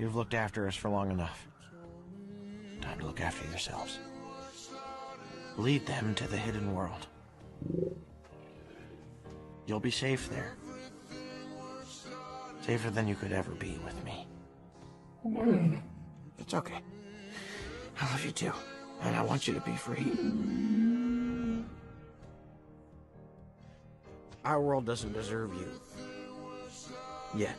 You've looked after us for long enough. Time to look after yourselves. Lead them to the hidden world. You'll be safe there. Safer than you could ever be with me. It's okay. I love you too, and I want you to be free. Our world doesn't deserve you. Yet.